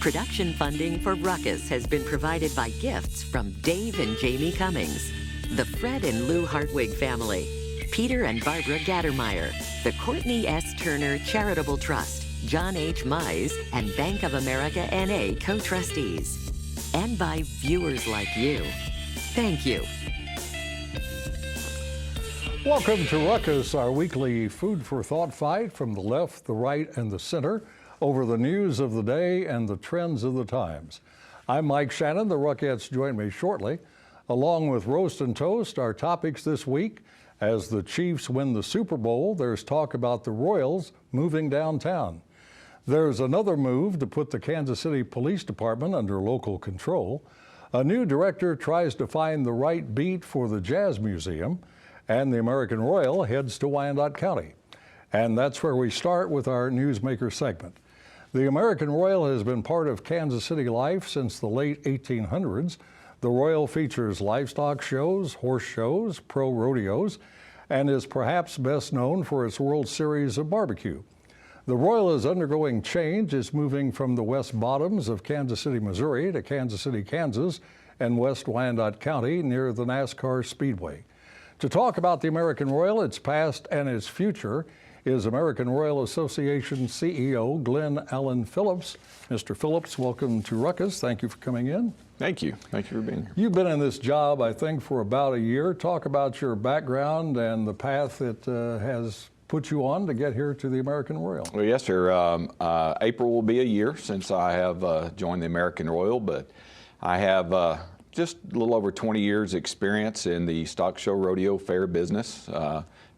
Production funding for Ruckus has been provided by gifts from Dave and Jamie Cummings, the Fred and Lou Hartwig family, Peter and Barbara Gattermeyer, the Courtney S. Turner Charitable Trust, John H. Mize, and Bank of America N.A. co-trustees, and by viewers like you. Thank you. Welcome to Ruckus, our weekly food for thought fight from the left, the right, and the center over the news of the day and the trends of the times. I'm Mike Shannon. The Ruckettes join me shortly. Along with Roast and Toast, our topics this week: as the Chiefs win the Super Bowl, there's talk about the Royals moving downtown. There's another move to put the Kansas City Police Department under local control. A new director tries to find the right beat for the Jazz Museum, and the American Royal heads to Wyandotte County. And that's where we start with our Newsmaker segment. The American Royal has been part of Kansas City life since the late 1800s. The Royal features livestock shows, horse shows, pro rodeos, and is perhaps best known for its World Series of barbecue. The Royal is undergoing change. It's moving from the West Bottoms of Kansas City, Missouri to Kansas City, Kansas, and West Wyandotte County near the NASCAR Speedway. To talk about the American Royal, its past and its future, is American Royal Association CEO Glenn Allen Phillips. Mr. Phillips, welcome to Ruckus. Thank you for coming in. Thank you. Thank you for being here. You've been in this job, I think, for about a year. Talk about your background and the path it has put you on to get here to the American Royal. Well, yes, sir. April will be a year since I have joined the American Royal, but I have just a little over 20 years experience in the stock show rodeo fair business.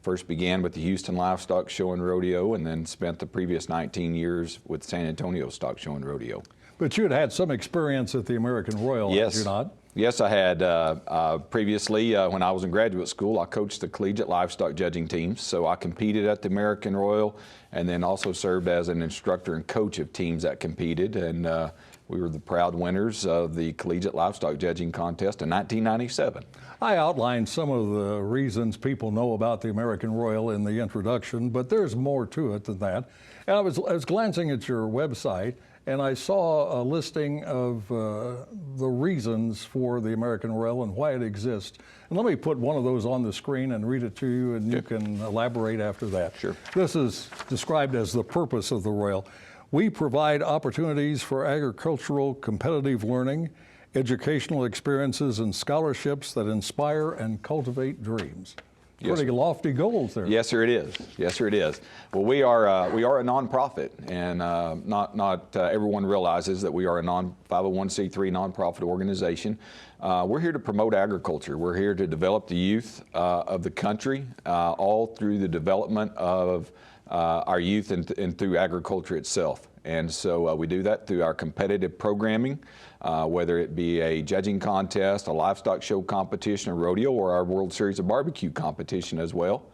First began with the Houston Livestock Show and Rodeo, and then spent the previous 19 years with San Antonio Stock Show and Rodeo. But you had some experience at the American Royal, yes. Had you not? Yes, I had. Previously, when I was in graduate school, I coached the collegiate livestock judging teams. So I competed at the American Royal, and then also served as an instructor and coach of teams that competed. And we were the proud winners of the collegiate livestock judging contest in 1997. I outlined some of the reasons people know about the American Royal in the introduction, but there's more to it than that. And I was glancing at your website, and I saw a listing of the reasons for the American Royal and why it exists. And let me put one of those on the screen and read it to you, and you can elaborate after that. Sure. This is described as the purpose of the Royal. We provide opportunities for agricultural competitive learning, educational experiences, and scholarships that inspire and cultivate dreams. Yes, Pretty lofty goals there. Yes, sir, it is. Yes, sir, it is. Well, we are a nonprofit, and not everyone realizes that we are a 501c3 nonprofit organization. We're here to promote agriculture. We're here to develop the youth of the country, all through the development of our youth and through agriculture itself. And so we do that through our competitive programming, whether it be a judging contest, a livestock show competition, a rodeo, or our World Series of barbecue competition as well.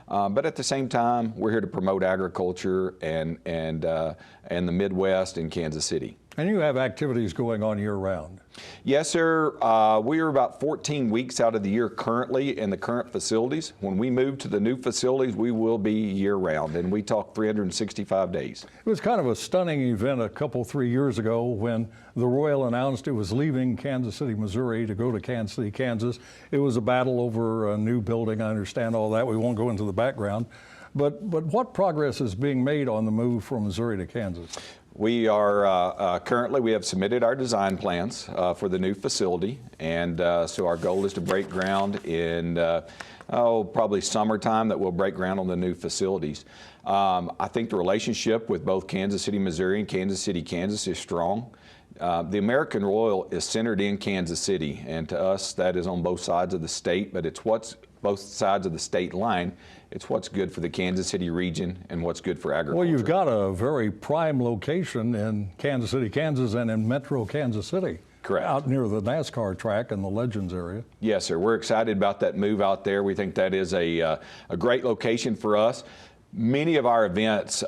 But at the same time, we're here to promote agriculture and the Midwest and Kansas City. And you have activities going on year-round. Yes, sir. We are about 14 weeks out of the year currently in the current facilities. When we move to the new facilities, we will be year-round, and we talk 365 days. It was kind of a stunning event a couple, 3 years ago when the Royal announced it was leaving Kansas City, Missouri to go to Kansas City, Kansas. It was a battle over a new building. I understand all that. We won't go into the background. But what progress is being made on the move from Missouri to Kansas? We are currently, we have submitted our design plans for the new facility, and so our goal is to break ground in probably summertime, that we'll break ground on the new facilities. I think the relationship with both Kansas City, Missouri and Kansas City, Kansas is strong. The American Royal is centered in Kansas City, and to us that is on both sides of the state, but it's what's both sides of the state line. It's what's good for the Kansas City region and what's good for agriculture. Well, you've got a very prime location in Kansas City, Kansas, and in Metro Kansas City. Correct. Out near the NASCAR track and the Legends area. Yes, sir. We're excited about that move out there. We think that is a great location for us. Many of our events,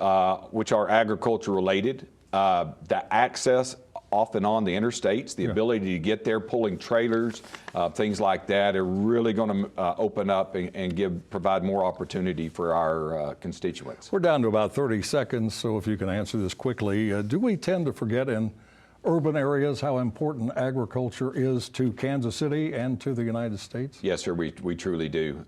which are agriculture related, the access off and on the interstates, the ability to get there, pulling trailers, things like that, are really going to open up and provide more opportunity for our constituents. We're down to about 30 seconds, so if you can answer this quickly. Do we tend to forget in urban areas how important agriculture is to Kansas City and to the United States? Yes, sir, we truly do.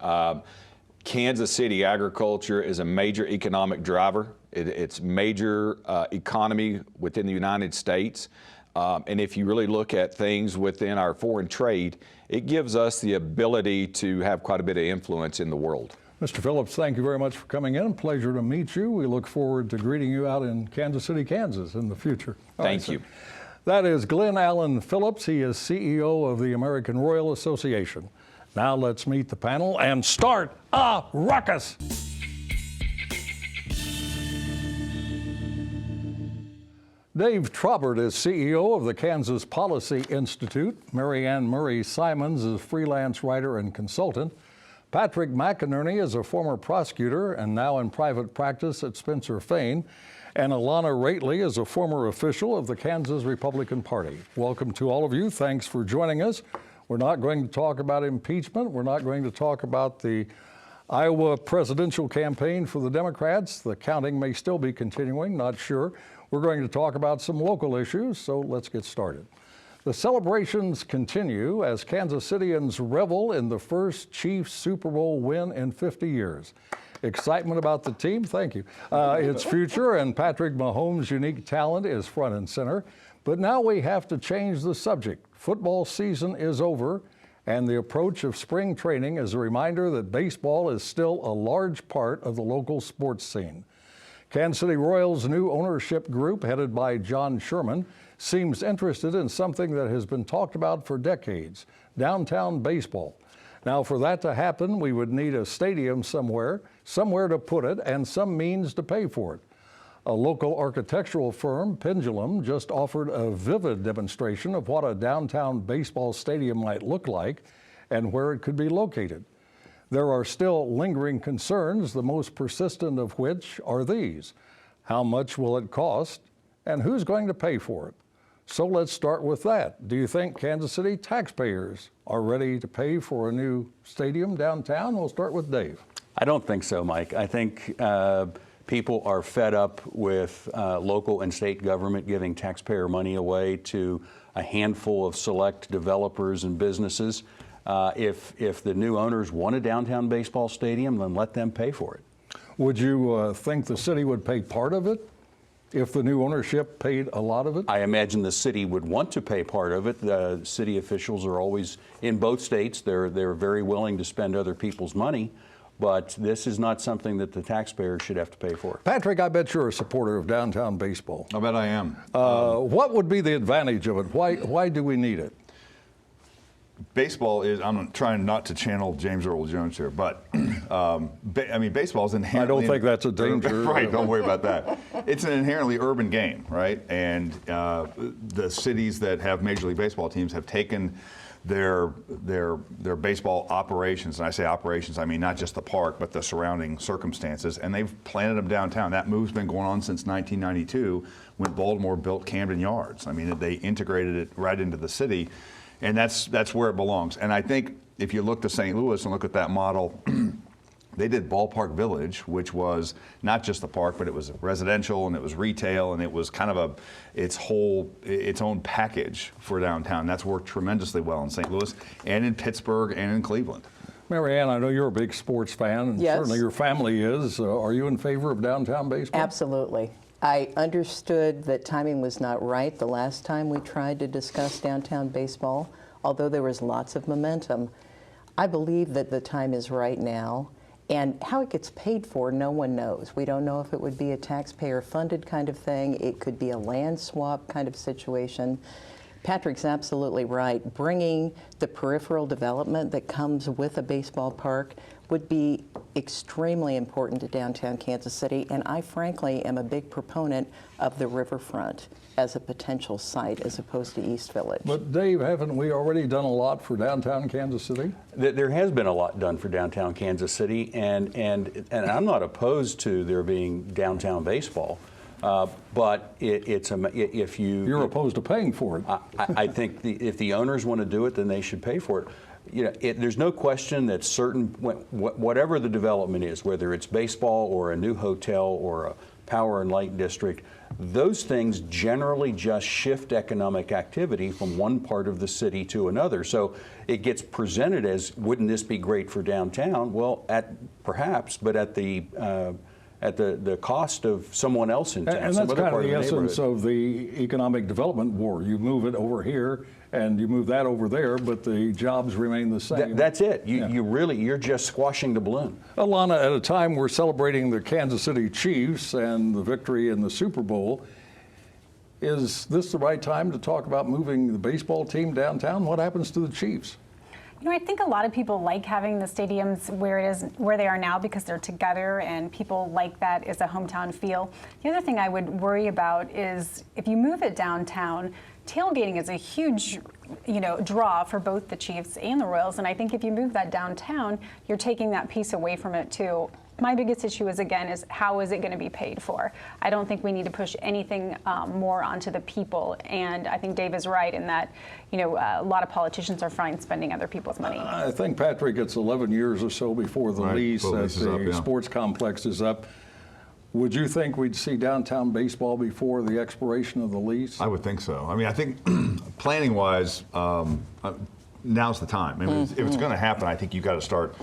Kansas City agriculture is a major economic driver. It's major economy within the United States. And if you really look at things within our foreign trade, it gives us the ability to have quite a bit of influence in the world. Mr. Phillips, thank you very much for coming in. Pleasure to meet you. We look forward to greeting you out in Kansas City, Kansas in the future. Thank you. That is Glenn Allen Phillips. He is CEO of the American Royal Association. Now let's meet the panel and start a ruckus. Dave Trobert is CEO of the Kansas Policy Institute. Mary Ann Murray Simons is a freelance writer and consultant. Patrick McInerney is a former prosecutor and now in private practice at Spencer Fane. And Alana Rately is a former official of the Kansas Republican Party. Welcome to all of you. Thanks for joining us. We're not going to talk about impeachment. We're not going to talk about the Iowa presidential campaign for the Democrats. The counting may still be continuing, not sure. We're going to talk about some local issues, so let's get started. The celebrations continue as Kansas Cityans revel in the first Chiefs Super Bowl win in 50 years. Excitement about the team, thank you. Its future and Patrick Mahomes' unique talent is front and center. But now we have to change the subject. Football season is over, and the approach of spring training is a reminder that baseball is still a large part of the local sports scene. Kansas City Royals' new ownership group, headed by John Sherman, seems interested in something that has been talked about for decades, downtown baseball. Now, for that to happen, we would need a stadium somewhere to put it, and some means to pay for it. A local architectural firm, Pendulum, just offered a vivid demonstration of what a downtown baseball stadium might look like and where it could be located. There are still lingering concerns, the most persistent of which are these. How much will it cost, and who's going to pay for it? So let's start with that. Do you think Kansas City taxpayers are ready to pay for a new stadium downtown? We'll start with Dave. I don't think so, Mike. I think people are fed up with local and state government giving taxpayer money away to a handful of select developers and businesses. If the new owners want a downtown baseball stadium, then let them pay for it. Would you think the city would pay part of it if the new ownership paid a lot of it? I imagine the city would want to pay part of it. The city officials are always, in both states, they're very willing to spend other people's money. But this is not something that the taxpayers should have to pay for. Patrick, I bet you're a supporter of downtown baseball. I bet I am. What would be the advantage of it? Why do we need it? Baseball is, I'm trying not to channel James Earl Jones here, but I mean, baseball is inherently... I don't think that's a danger. Right, don't worry about that. It's an inherently urban game, right? And the cities that have Major League Baseball teams have taken their baseball operations, and I say operations, I mean not just the park, but the surrounding circumstances, and they've planted them downtown. That move's been going on since 1992 when Baltimore built Camden Yards. I mean, they integrated it right into the city, and that's where it belongs. And I think if you look to St. Louis and look at that model, they did Ballpark Village, which was not just the park, but it was residential and it was retail and it was kind of its own package for downtown. That's worked tremendously well in St. Louis and in Pittsburgh and in Cleveland. Mary Ann, I know you're a big sports fan, and Yes. certainly your family is. Are you in favor of downtown baseball? Absolutely. I understood that timing was not right the last time we tried to discuss downtown baseball, although there was lots of momentum. I believe that the time is right now. And how it gets paid for, no one knows. We don't know if it would be a taxpayer-funded kind of thing. It could be a land swap kind of situation. Patrick's absolutely right. Bringing the peripheral development that comes with a baseball park would be extremely important to downtown Kansas City, and I frankly am a big proponent of the riverfront as a potential site as opposed to East Village. But Dave, haven't we already done a lot for downtown Kansas City? There has been a lot done for downtown Kansas City, and I'm not opposed to there being downtown baseball, but if You're opposed to paying for it. I think if the owners want to do it, then they should pay for it. You know, there's no question that whatever the development is, whether it's baseball or a new hotel or a Power and Light District, those things generally just shift economic activity from one part of the city to another. So it gets presented as, wouldn't this be great for downtown? Well, perhaps, but at the cost of someone else in town. And that's kind of the essence of the economic development war. You move it over here and you move that over there, but the jobs remain the same. That's it. You're just squashing the balloon. Alana, at a time we're celebrating the Kansas City Chiefs and the victory in the Super Bowl, is this the right time to talk about moving the baseball team downtown? What happens to the Chiefs? You know, I think a lot of people like having the stadiums where they are now because they're together and people like that as a hometown feel. The other thing I would worry about is if you move it downtown, tailgating is a huge, draw for both the Chiefs and the Royals. And I think if you move that downtown, you're taking that piece away from it too. My biggest issue is how is it going to be paid for? I don't think we need to push anything more onto the people. And I think Dave is right in that, a lot of politicians are fine spending other people's money. I think, Patrick, it's 11 years or so before the lease at the sports complex is up. Would you think we'd see downtown baseball before the expiration of the lease? I would think so. I mean, I think planning-wise, now's the time. I mean, if it's going to happen, I think you've got to start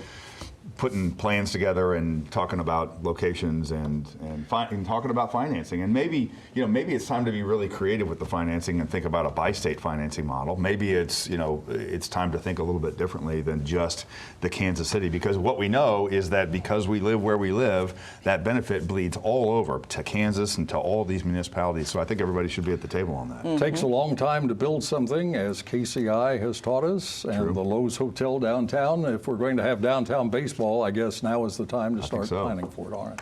putting plans together and talking about locations and talking about financing. And maybe it's time to be really creative with the financing and think about a bi-state financing model. Maybe it's time to think a little bit differently than just the Kansas City, because what we know is that because we live where we live, that benefit bleeds all over to Kansas and to all these municipalities. So I think everybody should be at the table on that. It takes a long time to build something, as KCI has taught us, and the Lowe's Hotel downtown. If we're going to have downtown baseball, I guess now is the time to start planning for it. All right.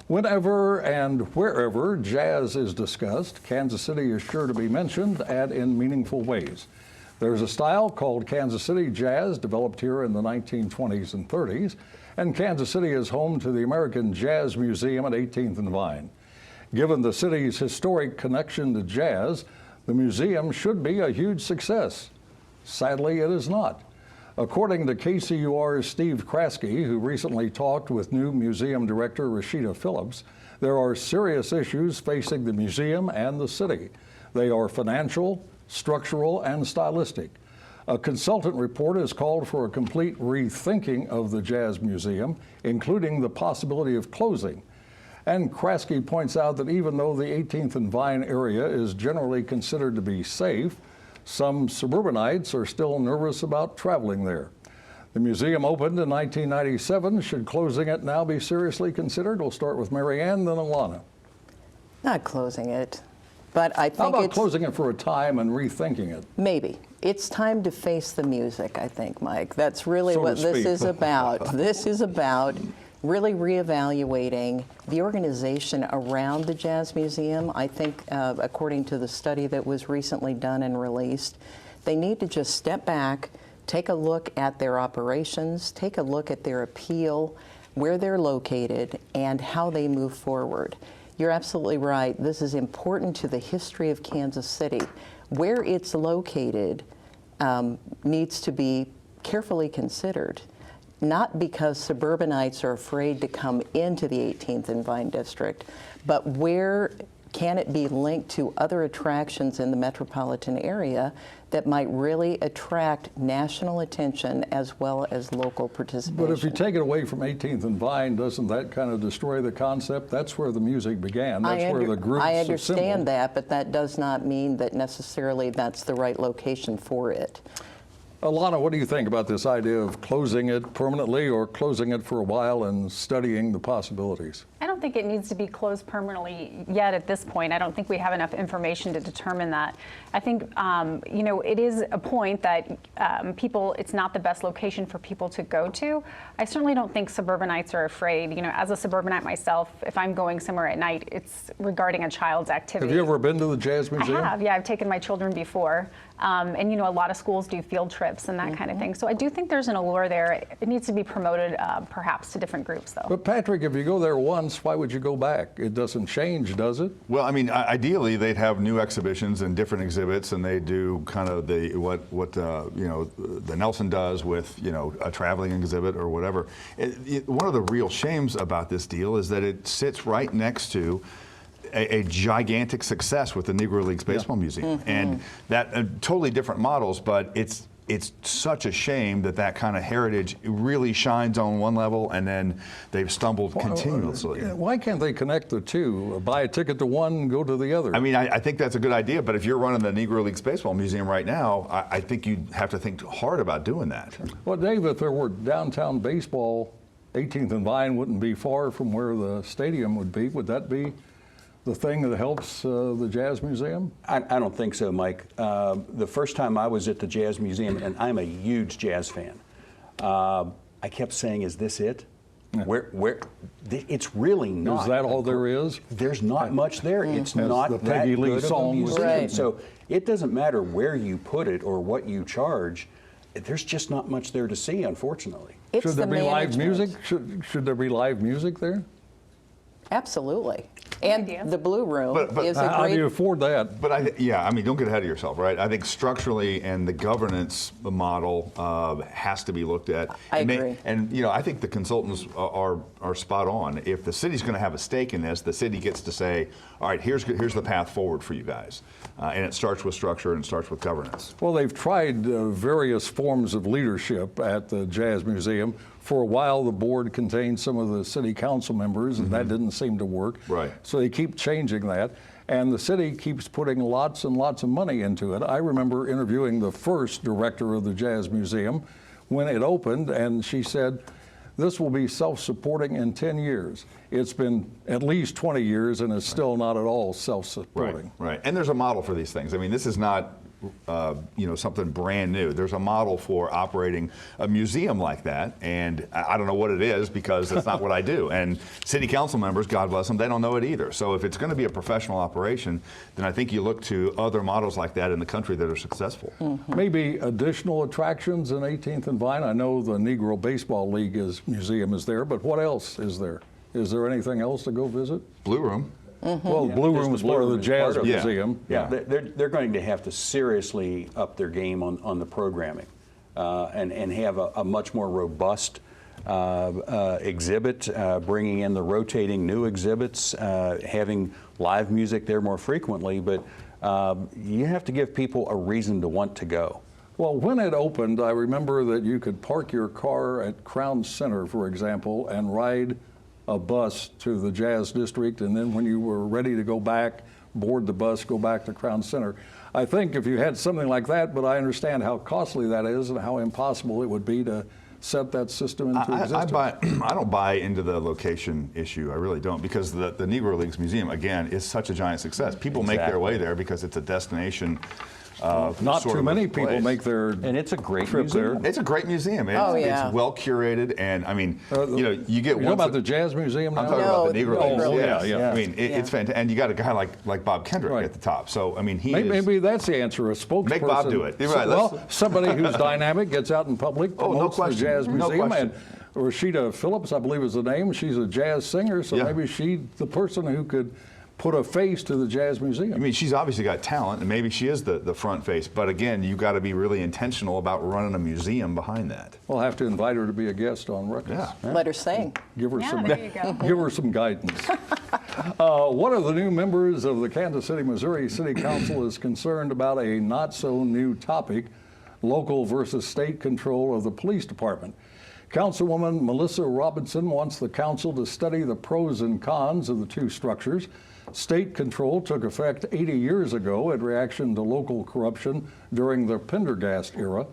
Whenever and wherever jazz is discussed, Kansas City is sure to be mentioned and in meaningful ways. There's a style called Kansas City Jazz, developed here in the 1920s and 30s, and Kansas City is home to the American Jazz Museum at 18th and Vine. Given the city's historic connection to jazz, the museum should be a huge success. Sadly, it is not. According to KCUR's Steve Kraske, who recently talked with new museum director Rashida Phillips, there are serious issues facing the museum and the city. They are financial, structural, and stylistic. A consultant report has called for a complete rethinking of the Jazz Museum, including the possibility of closing. And Kraske points out that even though the 18th and Vine area is generally considered to be safe, some suburbanites are still nervous about traveling there. The museum opened in 1997. Should closing it now be seriously considered? We'll start with Mary Ann, then Alana. Not closing it, but I think How about closing it for a time and rethinking it? Maybe. It's time to face the music, I think, Mike. That's really what this is about. This is about really reevaluating the organization around the Jazz Museum. I think, according to the study that was recently done and released, they need to just step back, take a look at their operations, take a look at their appeal, where they're located, and how they move forward. You're absolutely right. This is important to the history of Kansas City. Where it's located needs to be carefully considered. Not because suburbanites are afraid to come into the 18th and Vine District, but where can it be linked to other attractions in the metropolitan area that might really attract national attention as well as local participation? But if you take it away from 18th and Vine, doesn't that kind of destroy the concept? That's where the music began. That's where the groups I assembled. understand that, but that does not mean that necessarily that's the right location for it. Alana, what do you think about this idea of closing it permanently or closing it for a while and studying the possibilities? I don't think it needs to be closed permanently yet at this point. I don't think we have enough information to determine that. I think, it is a point that it's not the best location for people to go to. I certainly don't think suburbanites are afraid. As a suburbanite myself, if I'm going somewhere at night, it's regarding a child's activity. Have you ever been to the Jazz Museum? I have, yeah. I've taken my children before. And a lot of schools do field trips. scholarships and that kind of thing. So I do think there's an allure there. It needs to be promoted perhaps to different groups, though. But Patrick, if you go there once, why would you go back? It doesn't change, does it? Well, I mean, ideally they'd have new exhibitions and different exhibits, and they do kind of what the Nelson does with a traveling exhibit or whatever. One of the real shames about this deal is that it sits right next to a gigantic success with the Negro Leagues Baseball Museum, and that totally different models, but it's such a shame that kind of heritage really shines on one level, and then they've stumbled continuously. Why can't they connect the two? Buy a ticket to one, and go to the other. I mean, I think that's a good idea, but if you're running the Negro Leagues Baseball Museum right now, I think you'd have to think hard about doing that. Well, Dave, if there were downtown baseball, 18th and Vine wouldn't be far from where the stadium would be. Would that be the thing that helps the Jazz Museum? I don't think so, Mike. The first time I was at the Jazz Museum, and I'm a huge Jazz fan, I kept saying, "Is this it? Where? It's really not. Is that all there is? There's not much there. It's As not the that Peggy Lee good of a song was museum. saying. So it doesn't matter where you put it or what you charge. There's just not much there to see, unfortunately. It's Should there the be live management. music? Should there be live music there? Absolutely. And idea. the Blue Room But is a How do great. you afford that? But I mean, don't get ahead of yourself, right? I think structurally and the governance model has to be looked at. I agree. And I think the consultants are spot on. If the city's going to have a stake in this, the city gets to say, all right, here's the path forward for you guys, and it starts with structure and it starts with governance. Well, they've tried various forms of leadership at the Jazz Museum. For a while, the board contained some of the city council members, and that didn't seem to work. Right. So they keep changing that. And the city keeps putting lots and lots of money into it. I remember interviewing the first director of the Jazz Museum when it opened, and she said, this will be self-supporting in 10 years. It's been at least 20 years, and it's still not at all self-supporting. Right. And there's a model for these things. I mean, this is not something brand new. There's a model for operating a museum like that, and I don't know what it is because it's not what I do. And city council members, God bless them, they don't know it either. So if it's going to be a professional operation, then I think you look to other models like that in the country that are successful. Maybe additional attractions in 18th and Vine. I know the Negro Baseball League museum is there, but what else is there? Is there anything else to go visit? Blue Room. Well, Blue Room is part of the Jazz Museum. Yeah, they're going to have to seriously up their game on the programming and have a much more robust exhibit, bringing in the rotating new exhibits, having live music there more frequently. But you have to give people a reason to want to go. Well, when it opened, I remember that you could park your car at Crown Center, for example, and ride a bus to the Jazz District, and then when you were ready to go back, board the bus, go back to Crown Center. I think if you had something like that, but I understand how costly that is and how impossible it would be to set that system into existence. I don't buy into the location issue. I really don't, because the Negro Leagues Museum, again, is such a giant success. People make their way there because it's a destination. Not too many people make their And it's a great trip museum. there. It's a great museum. It's, yeah. it's well curated, and I mean, you get You know about the Jazz Museum now? I'm talking No, about the Negro the Leagues. Negro Yes. Leagues. Yeah. I mean, it's fantastic, and you got a guy like Bob Kendrick Right. at the top. So I mean, he Maybe that's the answer, a spokesperson. Make Bob do it. You're right, Well, somebody who's dynamic, gets out in public, Oh, no promotes the question. Jazz No Museum, question. and Rashida Phillips, I believe is the name. She's a jazz singer, so Yeah. maybe she's the person who could put a face to the Jazz Museum. I mean, she's obviously got talent, and maybe she is the front face. But again, you got to be really intentional about running a museum behind that. We'll have to invite her to be a guest on Ruckus. Yeah. Let her sing. Give her Yeah, some, there you go. give her some guidance. One of the new members of the Kansas City, Missouri City Council is concerned about a not so new topic, local versus state control of the police department. Councilwoman Melissa Robinson wants the council to study the pros and cons of the two structures. State control took effect 80 years ago in reaction to local corruption during the Pendergast era.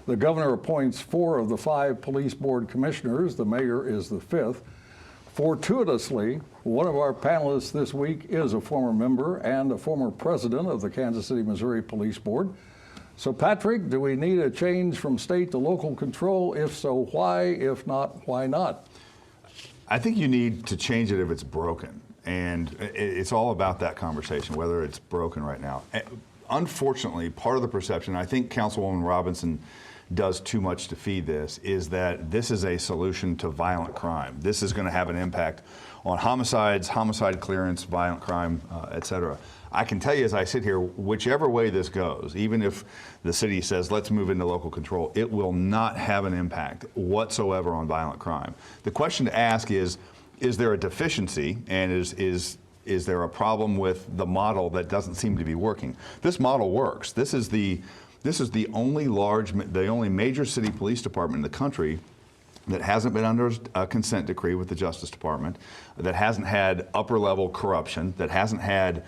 The governor appoints 4 of the 5 police board commissioners. The mayor is the 5th. Fortuitously, one of our panelists this week is a former member and a former president of the Kansas City, Missouri Police Board. So, Patrick, do we need a change from state to local control? If so, why? If not, why not? I think you need to change it if it's broken. And it's all about that conversation, whether it's broken right now. unfortunately, part of the perception, I think Councilwoman Robinson does too much to feed this, is that this is a solution to violent crime. This is going to have an impact on homicides, homicide clearance, violent crime, et cetera. I can tell you as I sit here, whichever way this goes, even if the city says let's move into local control, it will not have an impact whatsoever on violent crime. The question to ask is there a deficiency, and is there a problem with the model that doesn't seem to be working? This model works. This is the only major city police department in the country that hasn't been under a consent decree with the Justice Department, that hasn't had upper level corruption, that hasn't had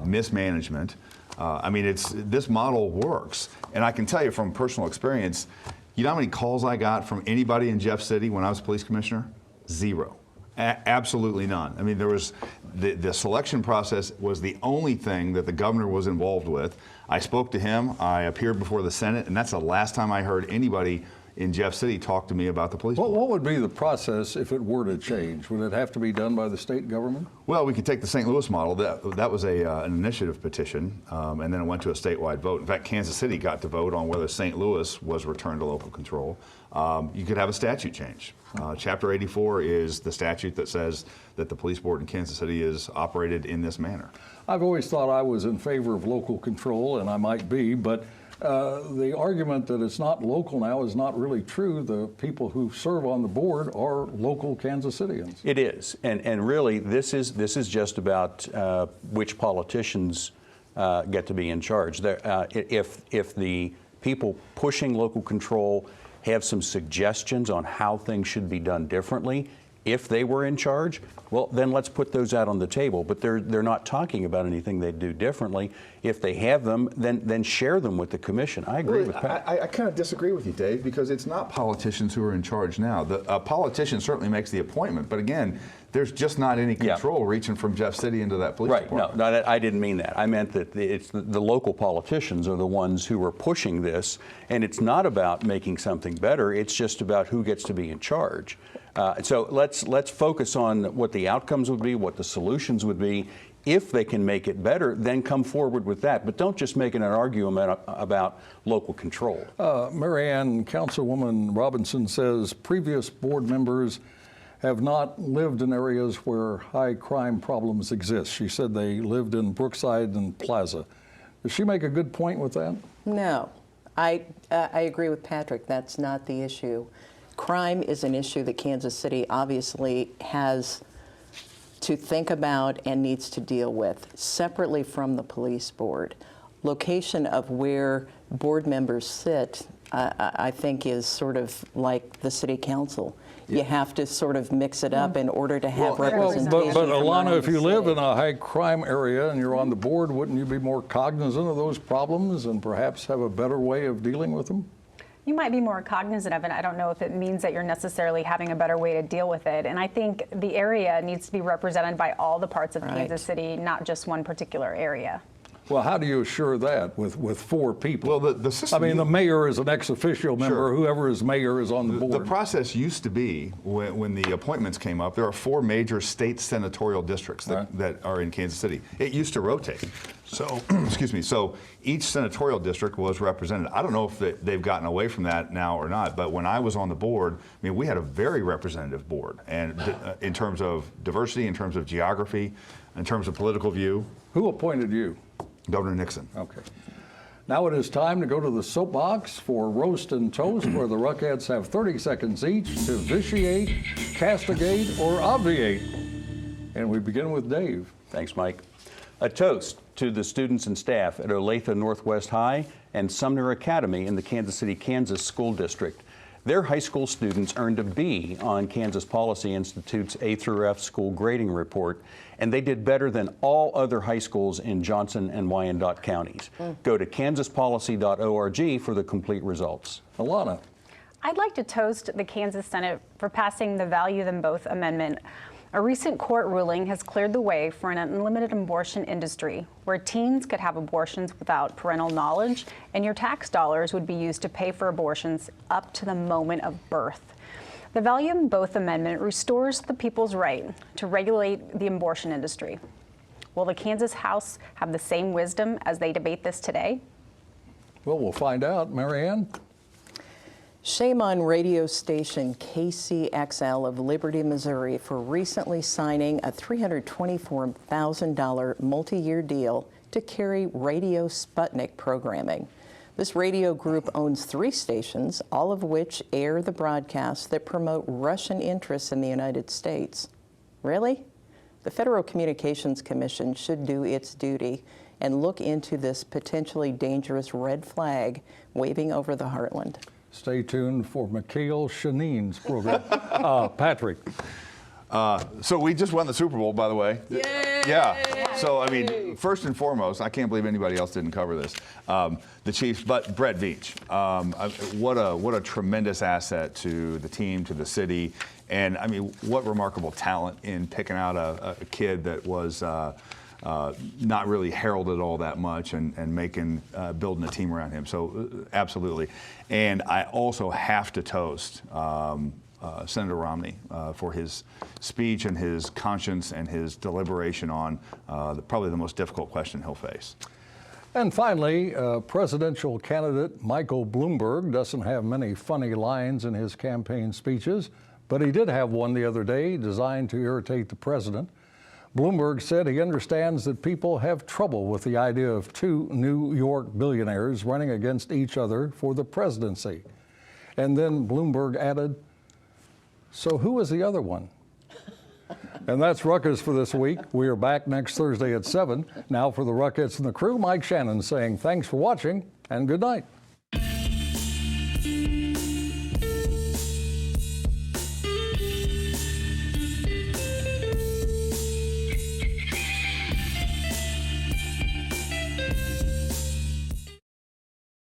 mismanagement. I mean, this model works. And I can tell you from personal experience, you know how many calls I got from anybody in Jeff City when I was police commissioner? Zero. Absolutely none. I mean, there was the selection process was the only thing that the governor was involved with. I spoke to him, I appeared before the Senate, and that's the last time I heard anybody in Jeff City talk to me about the police. What would be the process if it were to change? Would it have to be done by the state government? Well, we could take the St. Louis model. That was an initiative petition, and then it went to a statewide vote. In fact, Kansas City got to vote on whether St. Louis was returned to local control. You could have a statute change. Chapter 84 is the statute that says that the police board in Kansas City is operated in this manner. I've always thought I was in favor of local control, and I might be, but the argument that it's not local now is not really true. The people who serve on the board are local Kansas Cityans. It is, and really, this is just about which politicians get to be in charge. If the people pushing local control have some suggestions on how things should be done differently, if they were in charge, well, then let's put those out on the table. But they're not talking about anything they'd do differently. If they have them, then share them with the commission. I agree with Pat. I kind of disagree with you, Dave, because it's not politicians who are in charge now. A politician certainly makes the appointment, but again, there's just not any control reaching from Jeff City into that police department. No, I didn't mean that. I meant that it's the local politicians are the ones who are pushing this, and it's not about making something better. It's just about who gets to be in charge. So let's focus on what the outcomes would be, what the solutions would be. If they can make it better, then come forward with that. But don't just make it an argument about local control. Mary Ann, Councilwoman Robinson says previous board members have not lived in areas where high crime problems exist. She said they lived in Brookside and Plaza. Does she make a good point with that? No. I agree with Patrick. That's not the issue. Crime is an issue that Kansas City obviously has to think about and needs to deal with separately from the police board. Location of where board members sit, I think, is sort of like the city council. You have to sort of mix it up in order to have representation. But Alana, if you live in a high crime area and you're on the board, wouldn't you be more cognizant of those problems and perhaps have a better way of dealing with them? You might be more cognizant of it. I don't know if it means that you're necessarily having a better way to deal with it. And I think the area needs to be represented by all the parts of Kansas City, not just one particular area. Well, how do you assure that with 4 people? Well, the system. I mean, the mayor is an ex-official member. Sure. Whoever is mayor is on the board. The process used to be, when the appointments came up, there are 4 major state senatorial districts that are in Kansas City. It used to rotate. So, excuse me, so each senatorial district was represented. I don't know if they've gotten away from that now or not, but when I was on the board, I mean, we had a very representative board, and in terms of diversity, in terms of geography, in terms of political view. Who appointed you? Governor Nixon. Okay. Now it is time to go to the soapbox for Roast and Toast, where the Ruckettes have 30 seconds each to vitiate, castigate, or obviate. And we begin with Dave. Thanks, Mike. A toast to the students and staff at Olathe Northwest High and Sumner Academy in the Kansas City, Kansas School District. Their high school students earned a B on Kansas Policy Institute's A through F school grading report, and they did better than all other high schools in Johnson and Wyandotte counties. Go to kansaspolicy.org for the complete results. Alana. I'd like to toast the Kansas Senate for passing the Value Them Both amendment. A recent court ruling has cleared the way for an unlimited abortion industry where teens could have abortions without parental knowledge, and your tax dollars would be used to pay for abortions up to the moment of birth. The Value Them Both amendment restores the people's right to regulate the abortion industry. Will the Kansas House have the same wisdom as they debate this today? Well, we'll find out. Marianne? Shame on radio station KCXL of Liberty, Missouri for recently signing a $324,000 multi-year deal to carry Radio Sputnik programming. This radio group owns 3 stations, all of which air the broadcasts that promote Russian interests in the United States. Really? The Federal Communications Commission should do its duty and look into this potentially dangerous red flag waving over the heartland. Stay tuned for Mikhail Shanine's program. Patrick. So we just won the Super Bowl, by the way. Yay! Yeah. So, I mean, first and foremost, I can't believe anybody else didn't cover this. The Chiefs, but Brett Veach, what a tremendous asset to the team, to the city. And, I mean, what remarkable talent in picking out a kid that was not really heralded all that much and building a team around him. So, absolutely. And I also have to toast Senator Romney for his speech and his conscience and his deliberation on probably the most difficult question he'll face. And finally, presidential candidate Michael Bloomberg doesn't have many funny lines in his campaign speeches, but he did have one the other day designed to irritate the president. Bloomberg said he understands that people have trouble with the idea of 2 New York billionaires running against each other for the presidency. And then Bloomberg added, "So who is the other one?" And that's Ruckus for this week. We are back next Thursday at 7. Now for the Ruckettes and the crew, Mike Shannon saying thanks for watching and good night.